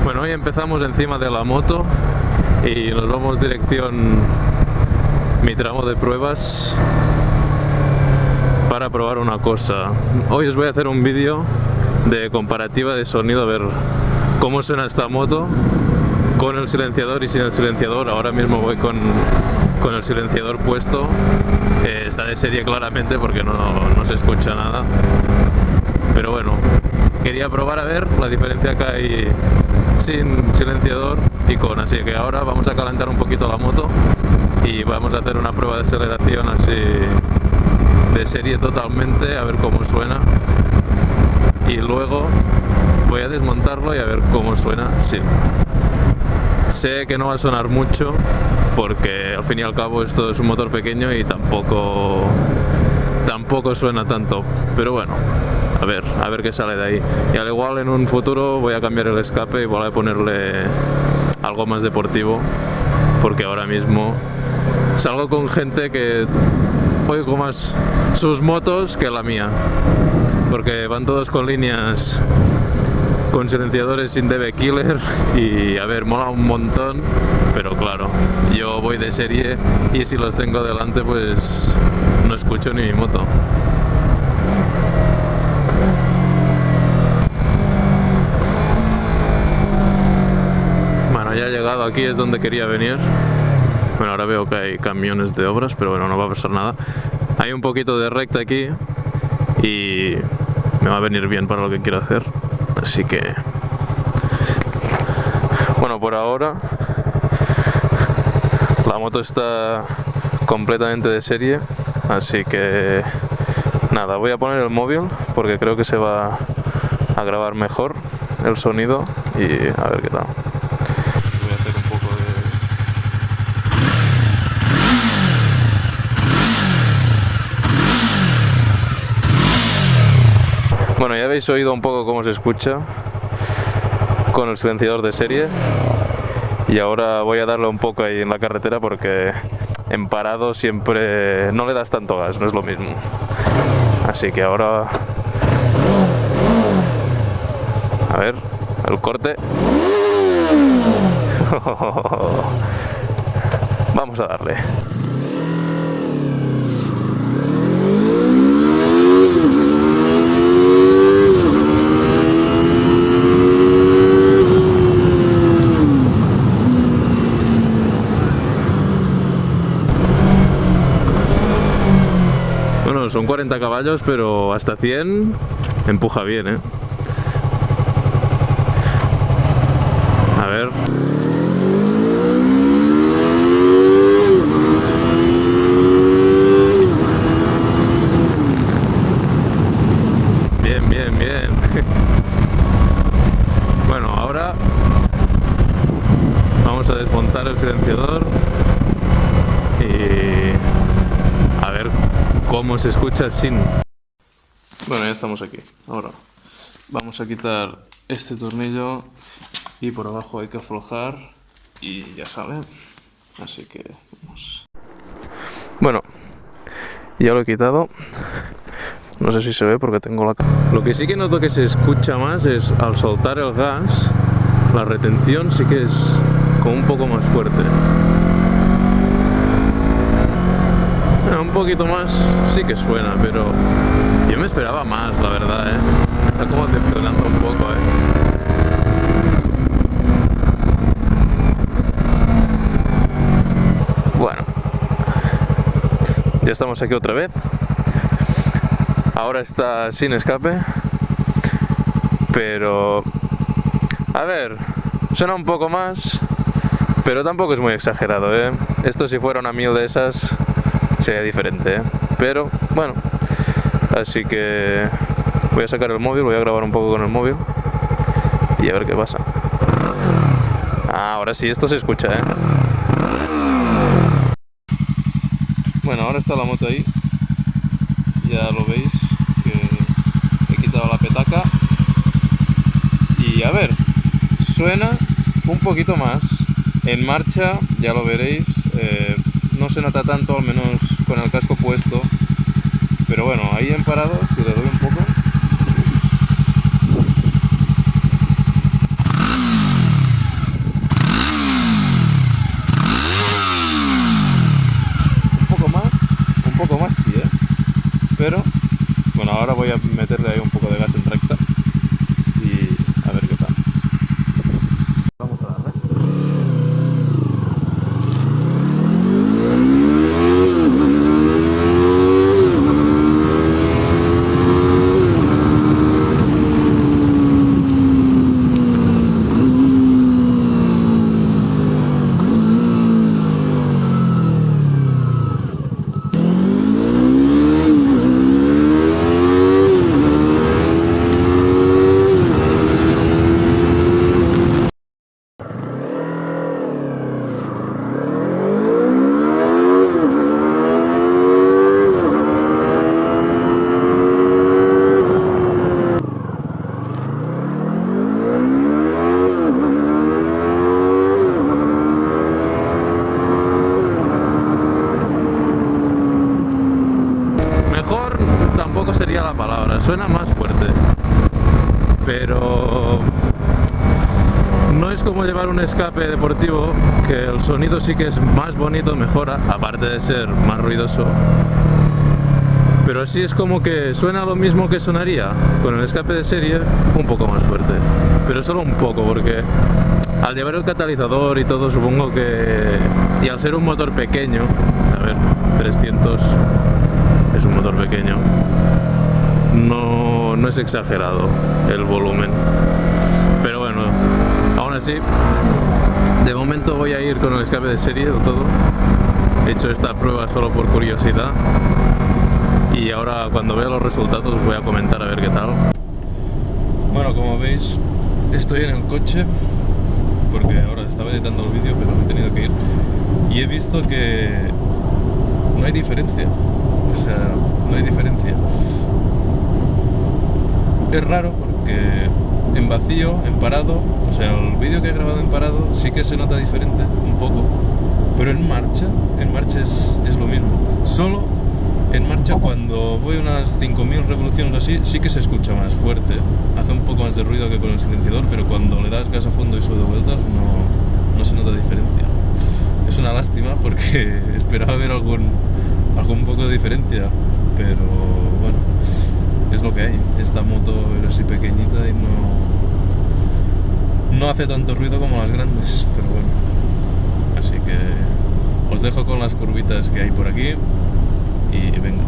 Bueno, hoy empezamos encima de la moto y nos vamos dirección mi tramo de pruebas para probar una cosa. Hoy os voy a hacer un vídeo de comparativa de sonido, a ver cómo suena esta moto con el silenciador y sin el silenciador. Ahora mismo voy con el silenciador puesto, está de serie claramente porque no se escucha nada, pero bueno, quería probar a ver la diferencia que hay sin silenciador y con, así que ahora vamos a calentar un poquito la moto y vamos a hacer una prueba de aceleración así de serie totalmente, a ver cómo suena, y luego voy a desmontarlo y a ver cómo suena sin. Sé que no va a sonar mucho porque al fin y al cabo esto es un motor pequeño y tampoco suena tanto, pero bueno, a ver qué sale de ahí. Y al igual en un futuro voy a cambiar el escape y voy a ponerle algo más deportivo, porque ahora mismo salgo con gente que oigo más sus motos que la mía, porque van todos con líneas con silenciadores sin DB Killer y a ver, mola un montón, pero claro, yo voy de serie y si los tengo delante pues no escucho ni mi moto. Bueno, ya he llegado aquí, es donde quería venir. Bueno, ahora veo que hay camiones de obras, pero bueno, no va a pasar nada. Hay un poquito de recta aquí y me va a venir bien para lo que quiero hacer. Así que, bueno, por ahora la moto está completamente de serie, así que nada, voy a poner el móvil porque creo que se va a grabar mejor el sonido y a ver qué tal. Voy a hacer un poco de... Bueno, ya habéis oído un poco cómo se escucha con el silenciador de serie y ahora voy a darle un poco ahí en la carretera porque en parado siempre no le das tanto gas, no es lo mismo. Así que ahora, a ver, el corte. Vamos a darle. Bueno, son 40 caballos, pero hasta 100 empuja bien, ¿eh? A ver. Bien, bien, bien. Bueno, ahora vamos a desmontar el silenciador y a ver cómo se escucha sin. Bueno, ya estamos aquí. Ahora vamos a quitar este tornillo y por abajo hay que aflojar y ya sale. Así que vamos. Bueno, ya lo he quitado. No sé si se ve porque tengo la... Lo que sí que noto que se escucha más es al soltar el gas, la retención sí que es como un poco más fuerte. Un poquito más sí que suena, pero yo me esperaba más, la verdad, ¿eh? Me está como decepcionando un poco, Bueno, ya estamos aquí otra vez. Ahora está sin escape, pero a ver, suena un poco más, pero tampoco es muy exagerado, ¿eh? Esto si fuera una 1000 de esas sería diferente, ¿eh? Pero bueno, así que voy a sacar el móvil, voy a grabar un poco con el móvil y a ver qué pasa. Ahora sí, esto se escucha, ¿eh? Bueno, ahora está la moto ahí, ya lo veis que he quitado la petaca y a ver, suena un poquito más. En marcha ya lo veréis, no se nota tanto, al menos con el casco puesto, pero bueno, ahí en parado, si le doy un poco, voy a meterle ahí un poco de gas en recta y a ver qué tal. Vamos a darle. Tampoco sería la palabra, suena más fuerte, pero no es como llevar un escape deportivo, que el sonido sí que es más bonito, mejora, aparte de ser más ruidoso, pero sí es como que suena lo mismo que sonaría con el escape de serie, un poco más fuerte, pero solo un poco, porque al llevar el catalizador y todo, supongo que, y al ser un motor pequeño, a ver, 300 es un motor pequeño, no es exagerado el volumen, pero bueno, aún así de momento voy a ir con el escape de serie del todo. He hecho esta prueba solo por curiosidad y ahora cuando vea los resultados os voy a comentar a ver qué tal. Bueno, como veis estoy en el coche porque ahora estaba editando el vídeo pero me he tenido que ir y he visto que no hay diferencia, o sea, no hay diferencia. Es raro porque en vacío, en parado, o sea, el vídeo que he grabado en parado sí que se nota diferente, un poco, pero en marcha es lo mismo. Solo en marcha cuando voy unas 5000 revoluciones así, sí que se escucha más fuerte, hace un poco más de ruido que con el silenciador, pero cuando le das gas a fondo y sube de vueltas no se nota diferencia. Es una lástima porque esperaba ver algún poco de diferencia, pero bueno, es lo que hay. Esta moto es así pequeñita y no hace tanto ruido como las grandes, pero bueno, así que os dejo con las curvitas que hay por aquí y venga.